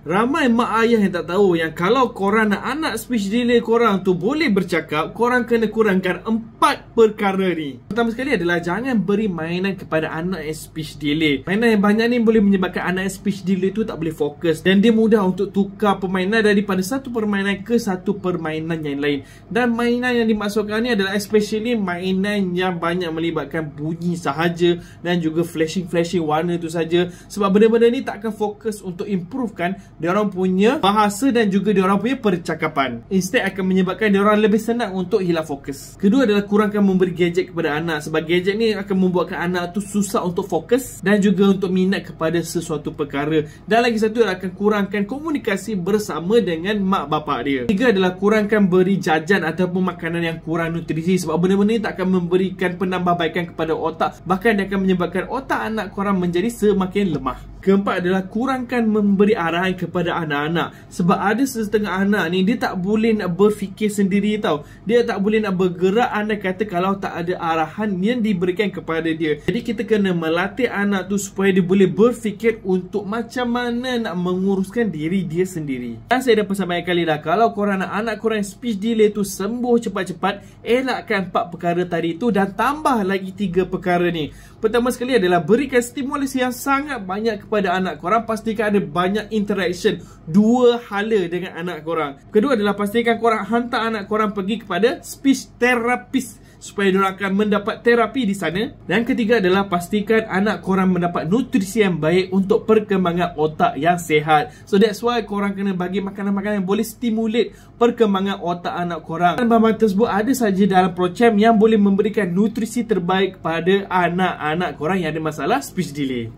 Ramai mak ayah yang tak tahu yang kalau korang nak anak speech delay korang tu boleh bercakap, korang kena kurangkan 4 perkara ni. Pertama sekali adalah jangan beri mainan kepada anak yang speech delay. Mainan yang banyak ni boleh menyebabkan anak yang speech delay tu tak boleh fokus dan dia mudah untuk tukar permainan daripada satu permainan ke satu permainan yang lain. Dan mainan yang dimaksudkan ni adalah especially mainan yang banyak melibatkan bunyi sahaja dan juga flashing warna tu saja. Sebab benda-benda ni tak akan fokus untuk improvekan diorang punya bahasa dan juga diorang punya percakapan. Instead akan menyebabkan diorang lebih senang untuk hilang fokus. Kedua adalah kurangkan memberi gadget kepada anak. Sebab gadget ni akan membuatkan anak tu susah untuk fokus dan juga untuk minat kepada sesuatu perkara. Dan lagi satu adalah akan kurangkan komunikasi bersama dengan mak bapak dia. Tiga adalah kurangkan beri jajan ataupun makanan yang kurang nutrisi. Sebab benda-benda ni tak akan memberikan penambahbaikan kepada otak. Bahkan dia akan menyebabkan otak anak korang menjadi semakin lemah. Keempat adalah kurangkan memberi arahan kepada anak-anak. Sebab ada setengah anak ni dia tak boleh nak berfikir sendiri tau. Dia tak boleh nak bergerak andai kata kalau tak ada arahan yang diberikan kepada dia. Jadi kita kena melatih anak tu supaya dia boleh berfikir untuk macam mana nak menguruskan diri dia sendiri. Dan saya dah pesan banyak kali dah, kalau korang nak anak korang speech delay tu sembuh cepat-cepat, elakkan 4 perkara tadi tu dan tambah lagi 3 perkara ni. Pertama sekali adalah berikan stimulasi yang sangat banyak kepada anak korang. Pastikan ada banyak interaction dua hala dengan anak korang. Kedua adalah pastikan korang hantar anak korang pergi kepada speech therapist supaya diorang akan mendapat terapi di sana. Dan ketiga adalah pastikan anak korang mendapat nutrisi yang baik untuk perkembangan otak yang sihat. So that's why korang kena bagi makanan-makanan yang boleh stimulate perkembangan otak anak korang. Dan bahan-bahan tersebut ada saja dalam Prochamp yang boleh memberikan nutrisi terbaik kepada anak-anak korang yang ada masalah speech delay.